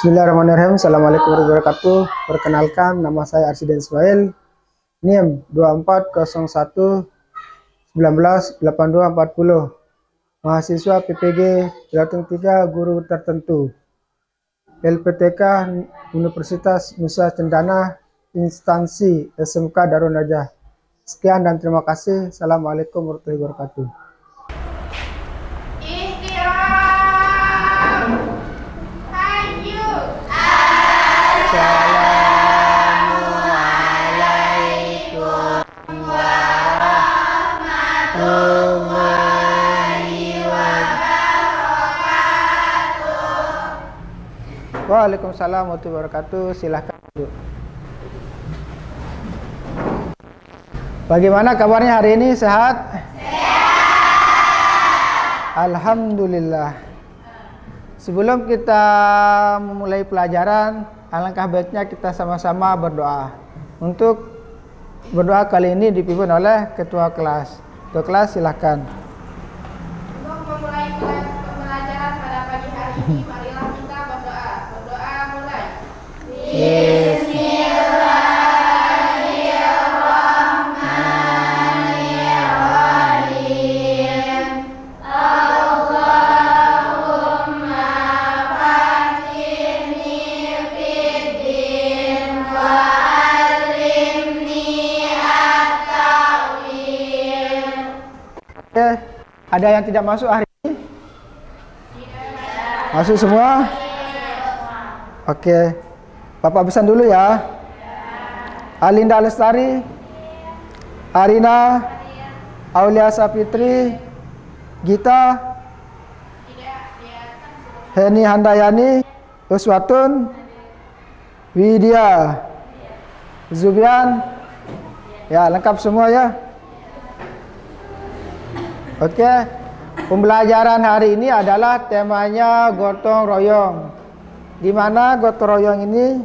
Bismillahirrahmanirrahim. Assalamualaikum warahmatullahi wabarakatuh. Perkenalkan, nama saya Arsiden Ismail. NIM 2401198240. Mahasiswa PPG Jateng 3 Guru Tertentu. LPTK Universitas Nusa Cendana, instansi SMK Darun Najah. Sekian dan terima kasih. Assalamualaikum warahmatullahi wabarakatuh. Waalaikumsalam warahmatullahi wabarakatuh. Silahkan duduk. Bagaimana kabarnya hari ini? Sehat? Alhamdulillah. Sebelum kita memulai pelajaran, alangkah baiknya kita sama-sama berdoa. Untuk berdoa kali ini dipimpin oleh Ketua Kelas. Ketua Kelas silahkan. Untuk memulai pembelajaran pada pagi hari ini, marilah kita berdoa. Berdoa mulai. Bismillahirrahmanirrahim. Allahumma fatinni fiddin wa alimni at-ta'wil. Ada yang tidak masuk hari ini? Masuk semua? Oke. Bapak pesan dulu ya. Alinda Lestari, Arina, Aulia Sapitri, Gita, Heni Handayani, Uswatun, Widya, Zubian. Ya, lengkap semua ya. Oke. Pembelajaran hari ini adalah temanya gotong royong. Di mana gotong royong ini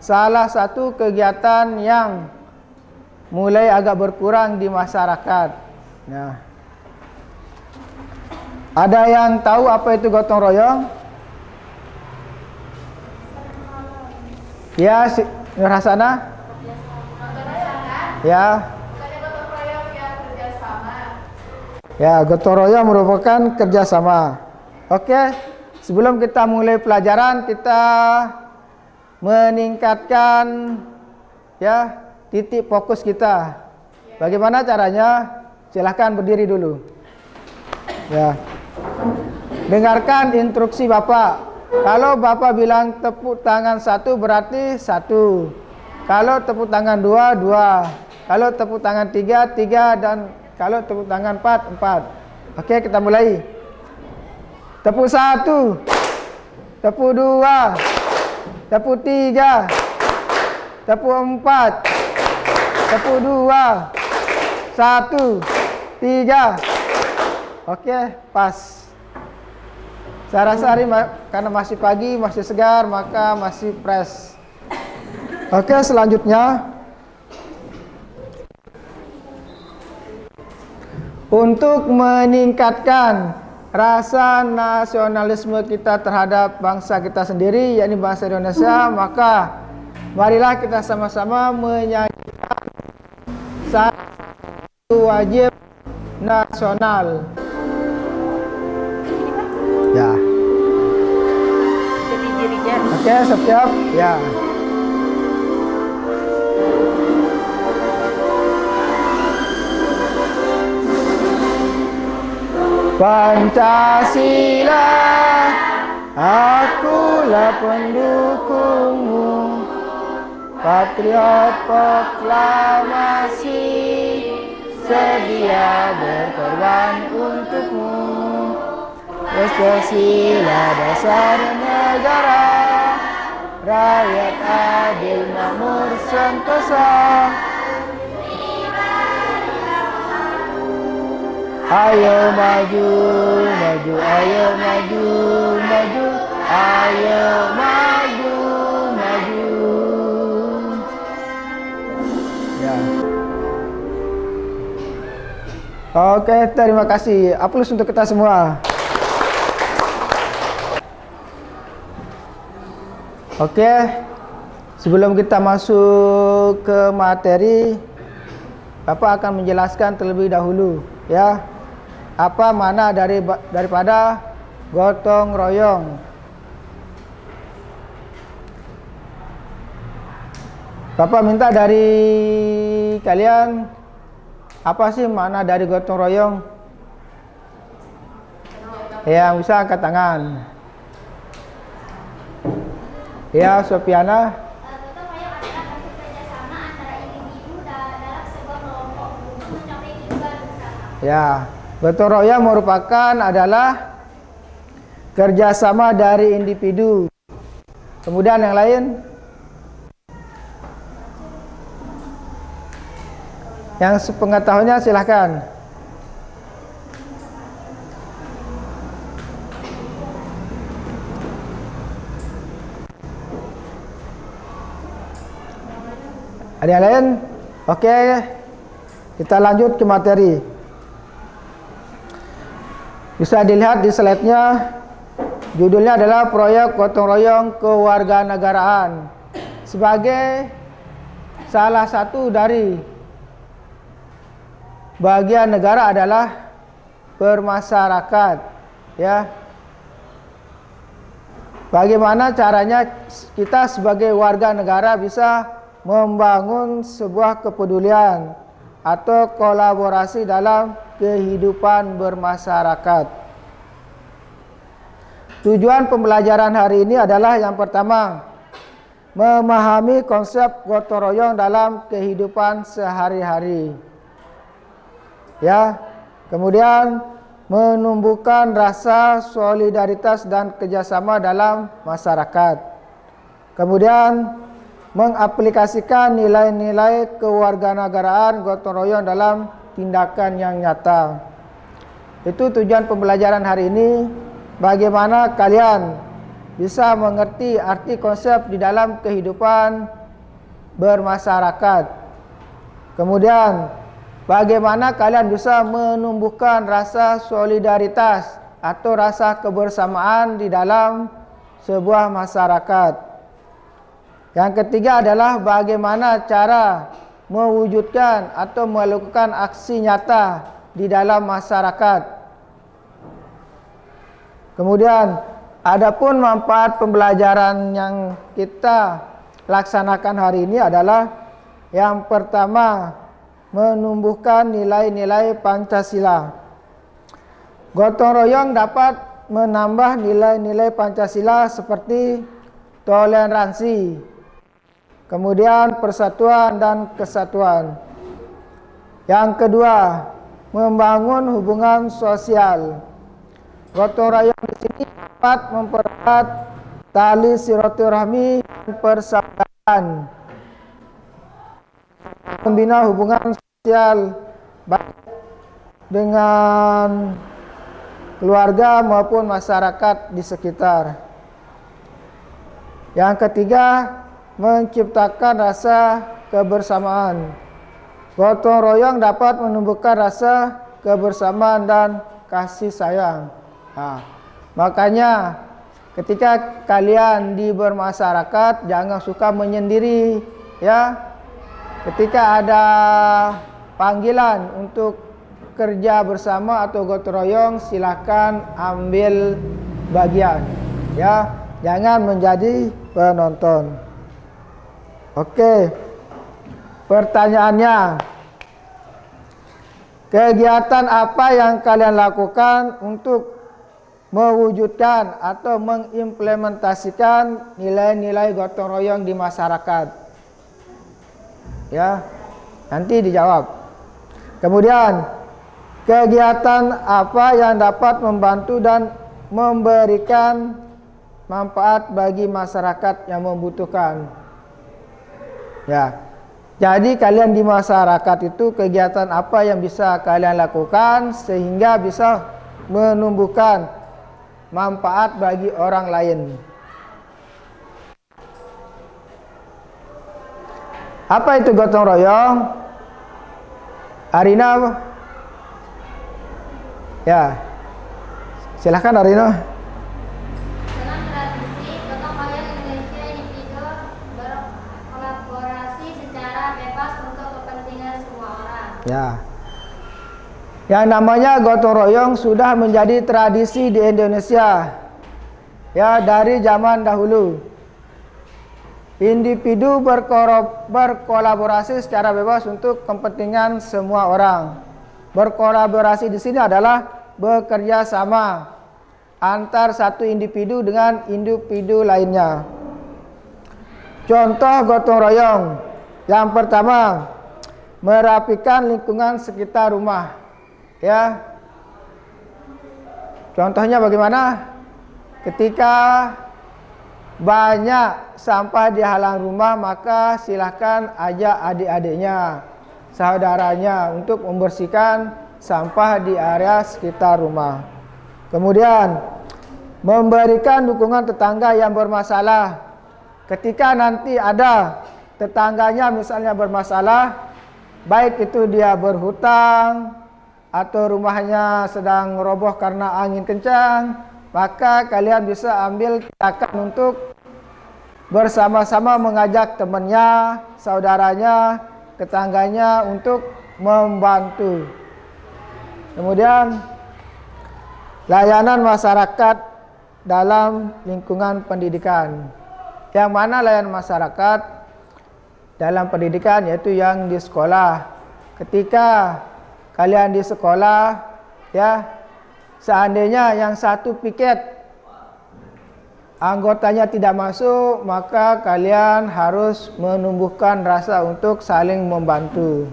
salah satu kegiatan yang mulai agak berkurang di masyarakat. Nah, ada yang tahu apa itu gotong royong? Ya, Nur Hasanah? Ya. Ya, gotong royong merupakan kerjasama. Oke, sebelum kita mulai pelajaran, kita meningkatkan ya titik fokus kita. Bagaimana caranya? Silahkan berdiri dulu. Ya. Dengarkan instruksi Bapak. Kalau Bapak bilang tepuk tangan 1 berarti 1. Kalau tepuk tangan 2, 2. Kalau tepuk tangan 3, 3. Dan kalau tepuk tangan 4, 4. Oke, kita mulai. Tepuk 1. Tepuk 2. Tepuk 3. Tepuk 4. Tepuk 2. 1, 3. Oke, pas. Saya rasa hari karena masih pagi, masih segar, maka masih fresh. Oke, selanjutnya untuk meningkatkan rasa nasionalisme kita terhadap bangsa kita sendiri, yakni bangsa Indonesia, maka marilah kita sama-sama menyanyikan satu wajib nasional. Ya. Oke, siap-siap. Ya. Pancasila, akulah pendukungmu. Patriot proklamasi, sedia berkorban untukmu. Pancasila dasar negara, rakyat adil makmur sentosa. Ayo maju, maju, ayo maju, maju, ayo maju, maju. Ya. Oke, terima kasih. Aplaus untuk kita semua. Oke, sebelum kita masuk ke materi, Bapak akan menjelaskan terlebih dahulu ya, apa makna daripada gotong royong. Bapak minta dari kalian, apa sih makna dari gotong royong? Ya, bisa angkat tangan. Ya, Sofiana. Gotong royong adalah bentuk kerjasama antara individu dalam sebuah kelompok untuk mencapai tujuan bersama. Ya, gotong royong merupakan adalah kerjasama dari individu. Kemudian yang lain? Yang sepengetahuannya silahkan. Ada yang lain? Oke, kita lanjut ke materi. Bisa dilihat di slide-nya, judulnya adalah Proyek Gotong Royong Kewarganegaraan. Sebagai salah satu dari bagian negara adalah bermasyarakat, ya. Bagaimana caranya kita sebagai warga negara bisa membangun sebuah kepedulian atau kolaborasi dalam kehidupan bermasyarakat. Tujuan pembelajaran hari ini adalah yang pertama, memahami konsep gotong royong dalam kehidupan sehari-hari. Ya, kemudian menumbuhkan rasa solidaritas dan kerjasama dalam masyarakat. Kemudian mengaplikasikan nilai-nilai kewarganegaraan gotong royong dalam tindakan yang nyata. Itu tujuan pembelajaran hari ini, bagaimana kalian bisa mengerti arti konsep di dalam kehidupan bermasyarakat. Kemudian bagaimana kalian bisa menumbuhkan rasa solidaritas atau rasa kebersamaan di dalam sebuah masyarakat. Yang ketiga adalah bagaimana cara mewujudkan atau melakukan aksi nyata di dalam masyarakat. Kemudian, adapun manfaat pembelajaran yang kita laksanakan hari ini adalah yang pertama, menumbuhkan nilai-nilai Pancasila. Gotong royong dapat menambah nilai-nilai Pancasila seperti toleransi, kemudian persatuan dan kesatuan. Yang kedua, membangun hubungan sosial. Gotong royong di sini dapat mempererat tali silaturahmi dan persaudaraan, membina hubungan sosial baik dengan keluarga maupun masyarakat di sekitar. Yang ketiga, menciptakan rasa kebersamaan. Gotong royong dapat menumbuhkan rasa kebersamaan dan kasih sayang. Nah, makanya ketika kalian di bermasyarakat jangan suka menyendiri, ya. Ketika ada panggilan untuk kerja bersama atau gotong royong, silakan ambil bagian, ya. Jangan menjadi penonton. Oke, pertanyaannya, kegiatan apa yang kalian lakukan untuk mewujudkan atau mengimplementasikan nilai-nilai gotong royong di masyarakat? Ya, nanti dijawab. Kemudian, kegiatan apa yang dapat membantu dan memberikan manfaat bagi masyarakat yang membutuhkan? Ya, jadi kalian di masyarakat itu kegiatan apa yang bisa kalian lakukan sehingga bisa menumbuhkan manfaat bagi orang lain? Apa itu gotong royong? Arina? Ya, silahkan Arina. Dalam tradisi, gotong royong Indonesia Ya. Yang namanya gotong royong sudah menjadi tradisi di Indonesia. Ya, dari zaman dahulu. Individu berkolaborasi secara bebas untuk kepentingan semua orang. Berkolaborasi di sini adalah bekerja sama antar satu individu dengan individu lainnya. Contoh gotong royong. Yang pertama, merapikan lingkungan sekitar rumah. Ya. Contohnya bagaimana? Ketika banyak sampah di halaman rumah, maka silakan ajak adik-adiknya, saudaranya untuk membersihkan sampah di area sekitar rumah. Kemudian, memberikan dukungan tetangga yang bermasalah. Ketika nanti ada tetangganya misalnya bermasalah, baik itu dia berhutang atau rumahnya sedang roboh karena angin kencang, maka kalian bisa ambil tindakan untuk bersama-sama mengajak temannya, saudaranya, tetangganya untuk membantu. Kemudian, layanan masyarakat dalam lingkungan pendidikan. Yang mana layanan masyarakat dalam pendidikan, yaitu yang di sekolah. Ketika kalian di sekolah, ya, seandainya yang satu piket anggotanya tidak masuk, maka kalian harus menumbuhkan rasa untuk saling membantu.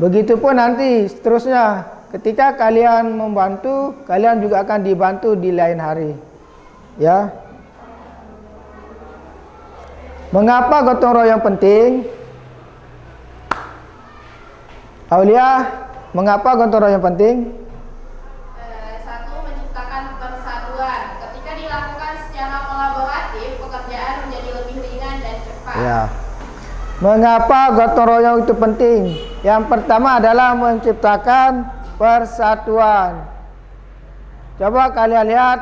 Begitupun nanti seterusnya, ketika kalian membantu, kalian juga akan dibantu di lain hari. Ya. Mengapa gotong royong penting? Aulia, mengapa gotong royong penting? Satu, menciptakan persatuan. Ketika dilakukan secara kolaboratif, pekerjaan menjadi lebih ringan dan cepat. Ya. Mengapa gotong royong itu penting? Yang pertama adalah menciptakan persatuan. Coba kalian lihat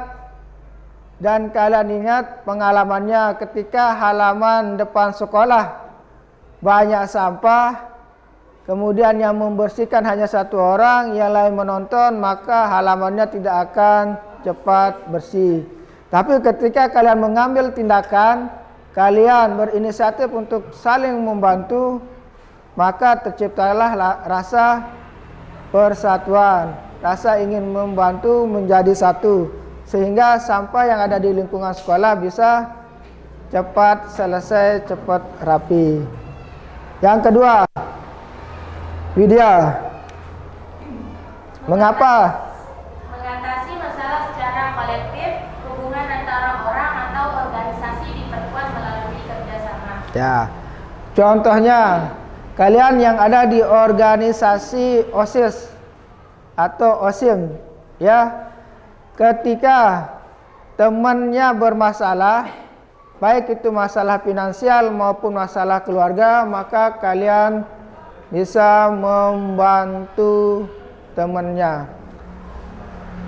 dan kalian ingat pengalamannya ketika halaman depan sekolah banyak sampah, kemudian yang membersihkan hanya satu orang, yang lain menonton, maka halamannya tidak akan cepat bersih. Tapi ketika kalian mengambil tindakan, kalian berinisiatif untuk saling membantu, maka terciptalah rasa persatuan, rasa ingin membantu menjadi satu. Sehingga sampah yang ada di lingkungan sekolah bisa cepat selesai, cepat rapi. Yang kedua, Widya, mengapa? Mengatasi masalah secara kolektif, hubungan antara orang atau organisasi diperkuat melalui kerjasama. Ya, contohnya kalian yang ada di organisasi OSIS atau OSIM, ya. Ketika temannya bermasalah, baik itu masalah finansial maupun masalah keluarga, maka kalian bisa membantu temannya.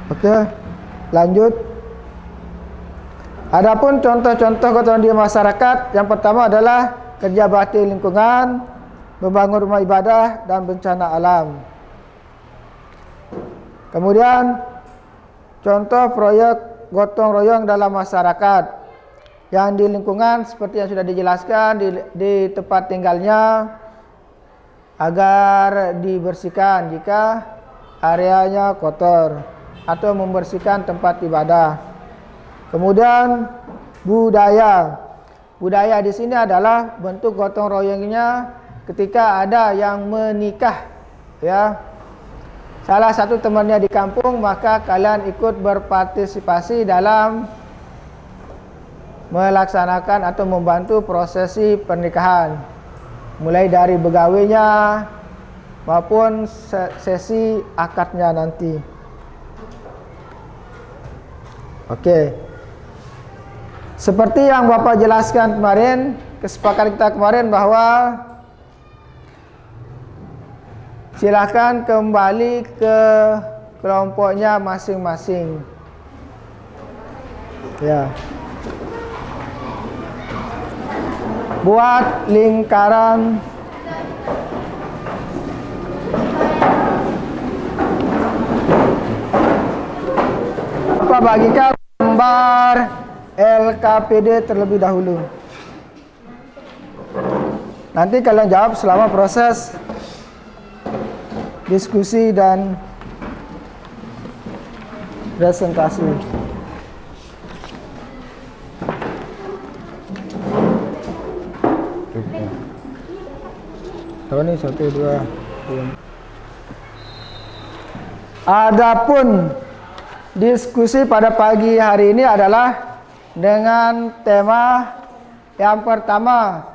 Oke, lanjut. Adapun contoh-contoh gotong di masyarakat, yang pertama adalah kerja bakti lingkungan, membangun rumah ibadah, dan bencana alam. Kemudian contoh proyek gotong royong dalam masyarakat yang di lingkungan seperti yang sudah dijelaskan di tempat tinggalnya agar dibersihkan jika areanya kotor atau membersihkan tempat ibadah. Kemudian budaya. Budaya di sini adalah bentuk gotong royongnya ketika ada yang menikah, ya. Salah satu temannya di kampung, maka kalian ikut berpartisipasi dalam melaksanakan atau membantu prosesi pernikahan. Mulai dari begawinya maupun sesi akadnya nanti. Oke. Seperti yang Bapak jelaskan kemarin, kesepakatan kita kemarin bahwa silakan kembali ke kelompoknya masing-masing. Ya. Buat lingkaran lupa bagikan gambar LKPD terlebih dahulu. Nanti kalian jawab selama proses diskusi dan presentasi. Tahu nih 1, 2, 3. Adapun diskusi pada pagi hari ini adalah dengan tema yang pertama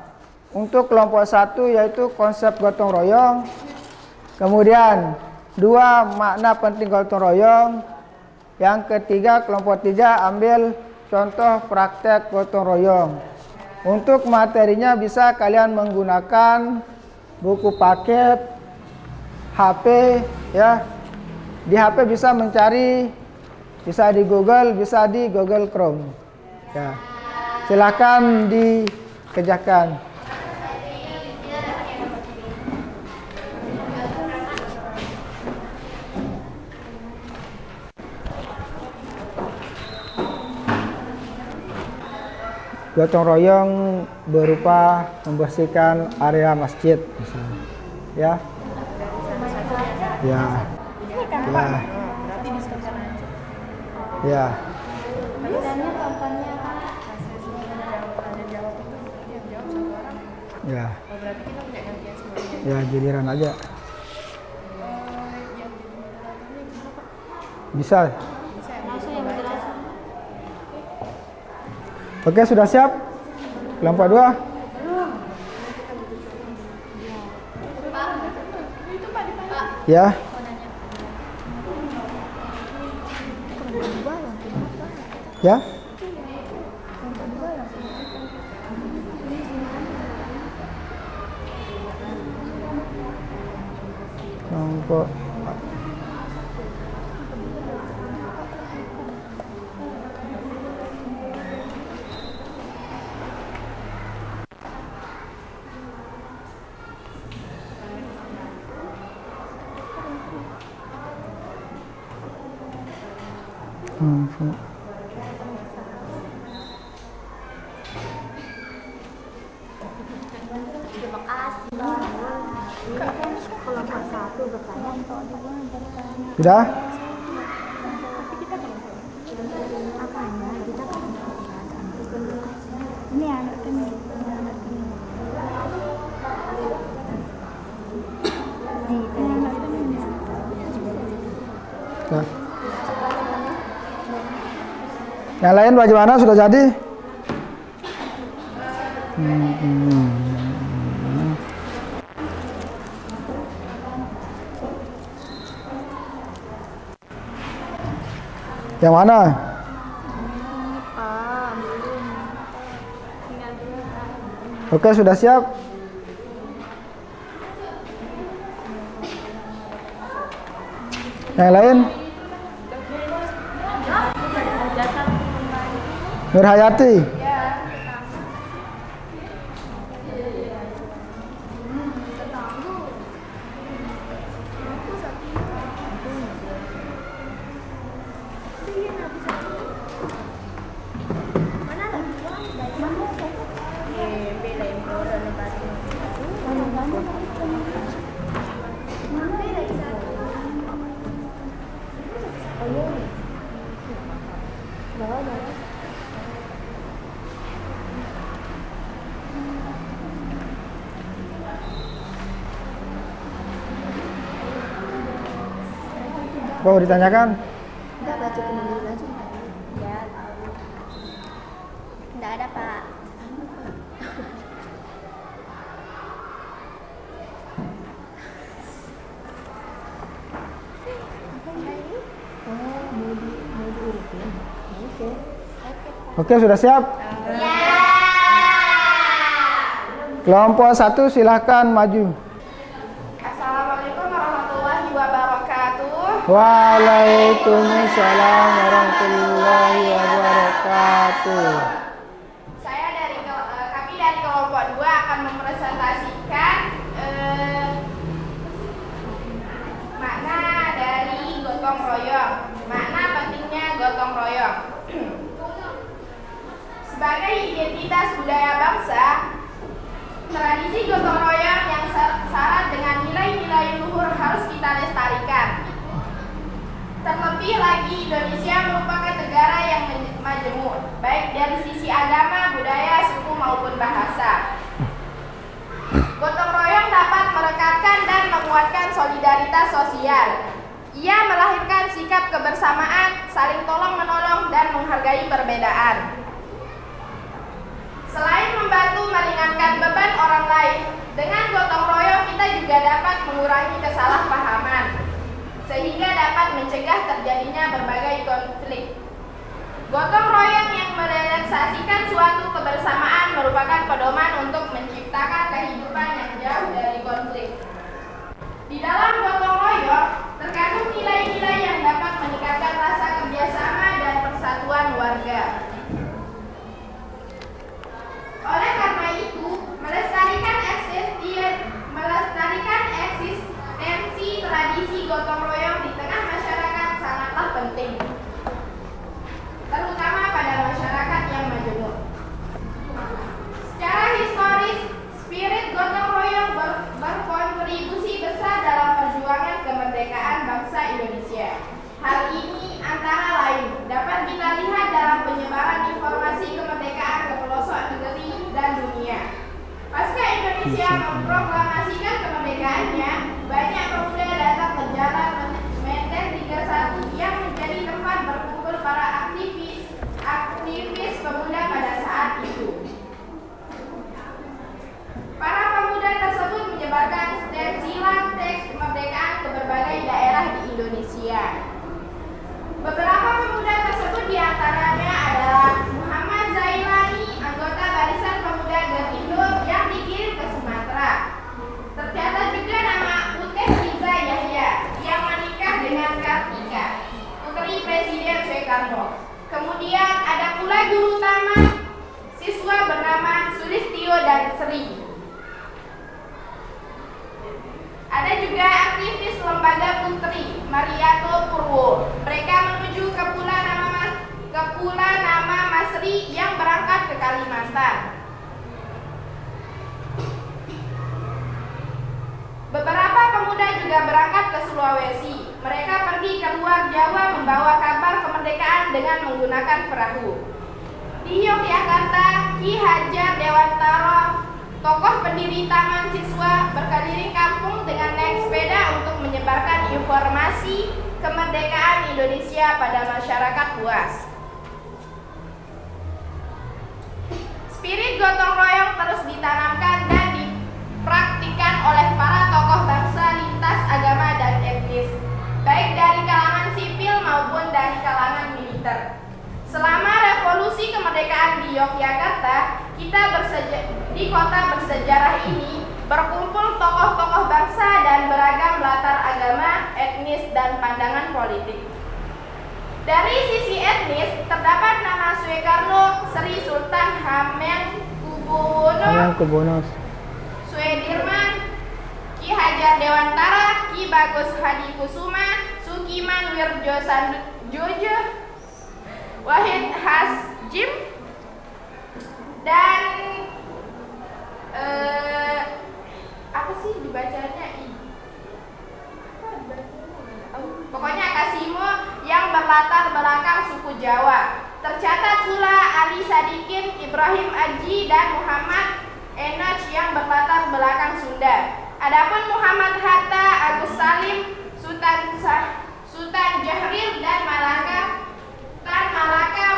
untuk kelompok 1 yaitu konsep gotong royong. Kemudian 2 makna penting gotong royong. Yang ketiga kelompok 3 ambil contoh praktek gotong royong. Untuk materinya bisa kalian menggunakan buku paket, HP ya. Di HP bisa mencari, bisa di Google, bisa di Google Chrome. Ya. Silakan dikerjakan. Gotong royong berupa membersihkan area masjid misalnya. Ya. Ya. Ya. Ya. Ya. Ya, giliran aja. Bisa. Oke, sudah siap? Kelompok 2? Ya. Ya. Kelompok sudah? Nah. Yang lain bagaimana? Sudah jadi? Yang mana? Oke, sudah siap? Yang lain? Nur Hayati. Mau ditanyakan? Enggak, baca dulu aja. Ya, tahu. Enggak ada, Pak. Oke, sudah siap? Ya. Kelompok 1 silahkan maju. Assalamualaikum warahmatullahi wabarakatuh. Waalaikumsalam warahmatullahi wabarakatuh. Kami dari kelompok 2 akan mempresentasikan makna dari gotong royong. Makna pentingnya gotong royong. Sebagai identitas budaya bangsa, tradisi gotong royong yang syarat dengan nilai-nilai luhur harus kita lestarikan. Terlebih lagi Indonesia merupakan negara yang majemuk, baik dari sisi agama, budaya, suku maupun bahasa. Gotong royong dapat merekatkan dan menguatkan solidaritas sosial. Ia melahirkan sikap kebersamaan, saling tolong-menolong, dan menghargai perbedaan. Selain membantu meringankan beban orang lain, dengan gotong royong kita juga dapat mengurangi kesalahpahaman, sehingga dapat mencegah terjadinya berbagai konflik. Gotong royong yang merealisasikan suatu kebersamaan merupakan pedoman untuk menciptakan kehidupan yang jauh dari konflik. Di dalam gotong royong terkandung nilai-nilai yang dapat meningkatkan rasa kerjasama dan persatuan warga. Oleh karena itu, melestarikan eksistensi tradisi gotong royong di tengah masyarakat sangatlah penting, terutama pada masyarakat yang majemuk. Secara historis, spirit gotong royong berkontribusi besar dalam perjuangan kemerdekaan bangsa Indonesia. Hal ini antara lain dapat kita lihat dalam penyebaran informasi kemerdekaan ke pelosok negeri dan dunia. Pasca Indonesia memproklamasikan kemerdekaannya, banyak pemuda datang ke Jalan Menteng 31 yang menjadi tempat berkumpul para aktivis pemuda pada saat itu. Para pemuda tersebut menyebarkan stensilan teks kemerdekaan ke berbagai daerah di Indonesia. Beberapa pemuda tersebut diantaranya adalah Muhammad Zailani, anggota Barisan Pemuda Gerindra yang dikirim ke Sumatera. Tercatat juga nama Uteh Riza Yahya yang menikah dengan Kartika, putri Presiden Soekarno. Kemudian ada pula guru taman, siswa bernama Sulistio dan Sri. Ada juga aktivis lembaga Putri, Mariato Purwo. Mereka menuju ke Pula nama Masri yang berangkat ke Kalimantan. Beberapa pemuda juga berangkat ke Sulawesi. Mereka pergi ke luar Jawa membawa kabar kemerdekaan dengan menggunakan perahu. Di Yogyakarta, Ki Hajar Dewantara, tokoh pendiri Taman Siswa, berkeliling kampung dengan naik sepeda untuk menyebarkan informasi kemerdekaan Indonesia pada masyarakat luas. Spirit gotong royong terus ditanamkan dan dipraktikkan oleh para tokoh bangsa lintas agama dan etnis, baik dari kalangan sipil maupun dari kalangan militer. Selama revolusi kemerdekaan di Yogyakarta, di kota bersejarah ini berkumpul tokoh-tokoh bangsa dan beragam latar agama, etnis, dan pandangan politik. Dari sisi etnis, terdapat nama Soekarno, Sri Sultan Hamengkubuwono, Sudirman, Ki Hajar Dewantara, Ki Bagus Hadikusuma, Sukiman Wirjosanjojo, Wahid Hasyim, dan apa sih dibacanya ini? Pokoknya Kasimo yang berlatar belakang suku Jawa. Tercatat pula Ali Sadikin, Ibrahim Aji, dan Muhammad Enoch yang berlatar belakang Sunda. Adapun Muhammad Hatta, Agus Salim, Sultan Jahrir dan Malaka,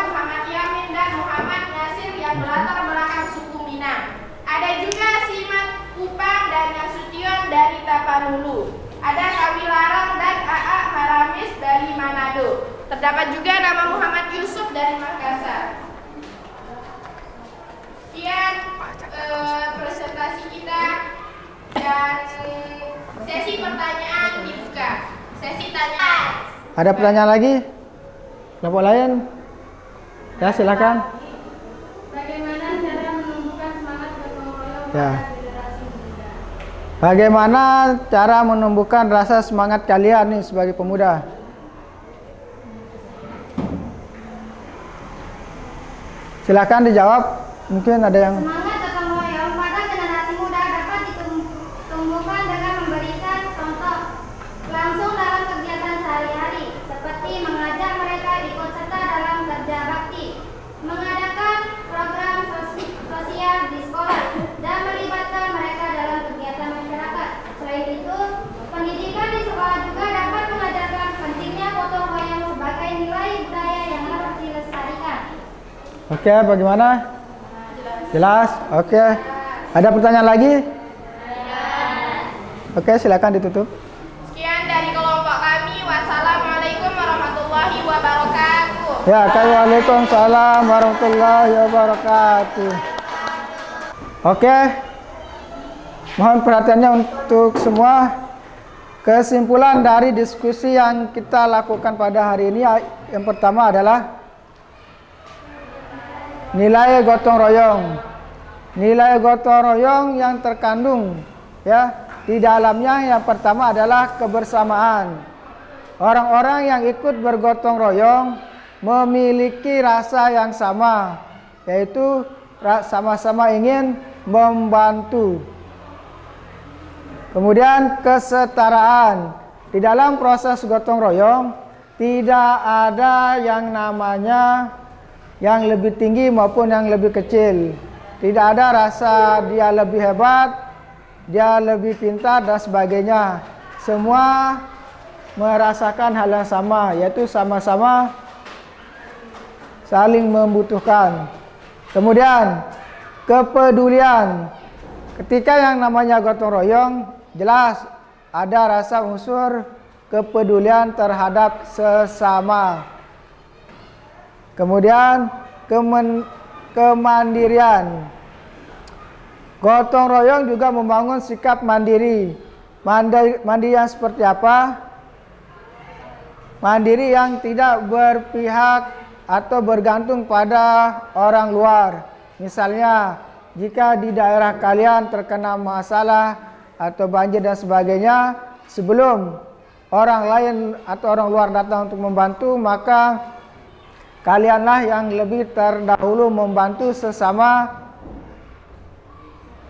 Muhammad Yamin, dan Muhammad Nasir yang berlatar belakang suku Minang. Ada juga Simat Kupang dan Nasution dari Tapanuli. Ada Kawilarang dan A.A. Maramis dari Manado. Terdapat juga nama Muhammad Yusuf dari Makassar. Sekian presentasi kita dan sesi pertanyaan dibuka. Sesi tanya. Ada pertanyaan lagi? Kelompok lain? Ya, silakan. Bagaimana cara menumbuhkan semangat gotong royong Ya. pada generasi muda? Bagaimana cara menumbuhkan rasa semangat kalian nih sebagai pemuda? Silakan dijawab. Mungkin ada yang Semangat gotong royong pada generasi muda dapat ditumbuhkan dengan memberikan contoh langsung dalam kegiatan sehari-hari, seperti mengajak mereka ikut serta dalam kerja bakti, mengadakan program sosial di sekolah, dan melibatkan mereka dalam kegiatan masyarakat. Selain itu, pendidikan di sekolah juga dapat mengajarkan pentingnya gotong royong sebagai nilai budaya yang harus dilestarikan. Oke, bagaimana? Jelas? Oke. Ada pertanyaan lagi? Oke, silakan ditutup. Sekian dari kelompok kami. Wassalamualaikum warahmatullahi wabarakatuh. Ya, waalaikumsalam warahmatullahi wabarakatuh. Oke. Mohon perhatiannya untuk semua. Kesimpulan dari diskusi yang kita lakukan pada hari ini yang pertama adalah nilai gotong royong. Nilai gotong royong yang terkandung ya di dalamnya yang pertama adalah kebersamaan. Orang-orang yang ikut bergotong royong memiliki rasa yang sama, yaitu sama-sama ingin membantu. Kemudian kesetaraan. Di dalam proses gotong royong tidak ada yang namanya yang lebih tinggi maupun yang lebih kecil. Tidak ada rasa dia lebih hebat, dia lebih pintar dan sebagainya. Semua merasakan hal yang sama, yaitu sama-sama saling membutuhkan. Kemudian kepedulian. Ketika yang namanya gotong royong, jelas ada rasa unsur kepedulian terhadap sesama. Kemudian kemandirian. Gotong royong juga membangun sikap mandiri. Mandiri yang seperti apa? Mandiri yang tidak berpihak atau bergantung pada orang luar. Misalnya, jika di daerah kalian terkena masalah atau banjir dan sebagainya, sebelum orang lain atau orang luar datang untuk membantu, maka kalianlah yang lebih terdahulu membantu sesama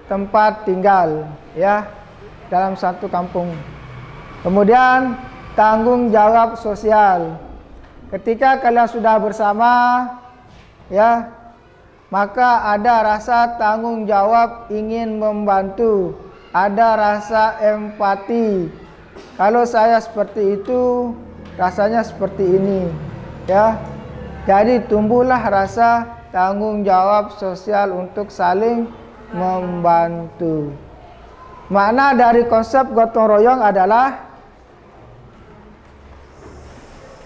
tempat tinggal ya dalam satu kampung. Kemudian tanggung jawab sosial. Ketika kalian sudah bersama ya, maka ada rasa tanggung jawab ingin membantu, ada rasa empati. Kalau saya seperti itu, rasanya seperti ini ya. Jadi tumbuhlah rasa tanggung jawab sosial untuk saling membantu. Makna dari konsep gotong royong adalah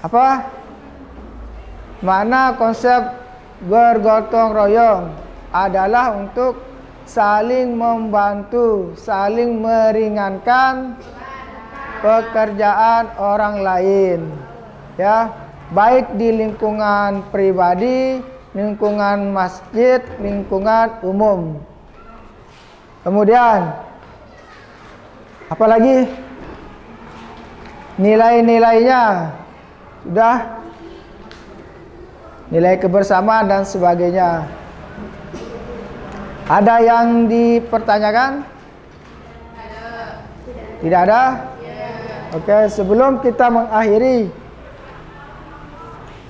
apa? Makna konsep bergotong royong adalah untuk saling membantu, saling meringankan pekerjaan orang lain. Ya. Baik di lingkungan pribadi, lingkungan masjid, lingkungan umum. Kemudian apalagi nilai-nilainya sudah, nilai kebersamaan dan sebagainya. Ada yang dipertanyakan? Tidak ada? Oke, sebelum kita mengakhiri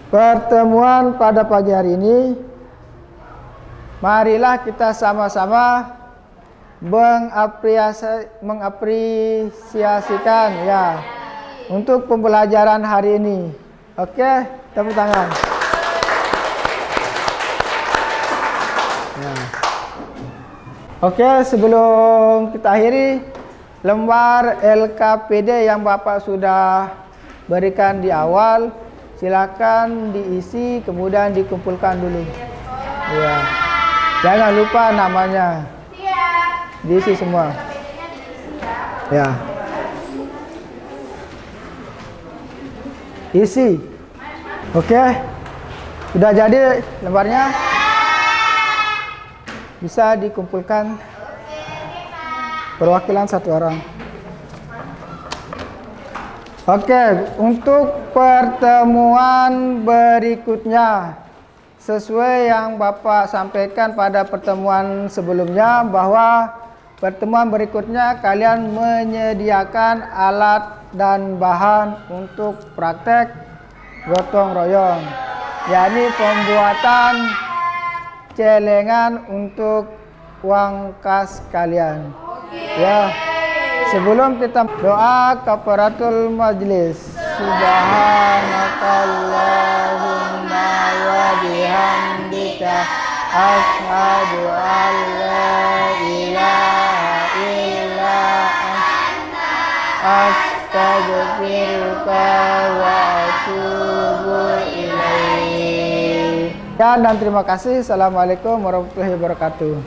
pertemuan pada pagi hari ini, marilah kita sama-sama mengapresiasikan ya untuk pembelajaran hari ini. Oke, tepuk tangan. Ya. Oke, sebelum kita akhiri, lembar LKPD yang Bapak sudah berikan di awal, silakan diisi kemudian dikumpulkan dulu. Ya. Jangan lupa namanya. Diisi semua. Ya. Isi. Oke. Sudah jadi lembarnya? Bisa dikumpulkan perwakilan satu orang. Oke, untuk pertemuan berikutnya sesuai yang Bapak sampaikan pada pertemuan sebelumnya, bahwa pertemuan berikutnya kalian menyediakan alat dan bahan untuk praktek gotong royong, yakni pembuatan celengan untuk uang kas kalian. Ya, sebelum kita doa kafaratul majlis, subhanakallahumma wa bihamdika asyhadu an la ilaha illa anta astaghfiruka wa atubu ilaik. Dan terima kasih. Assalamualaikum warahmatullahi wabarakatuh.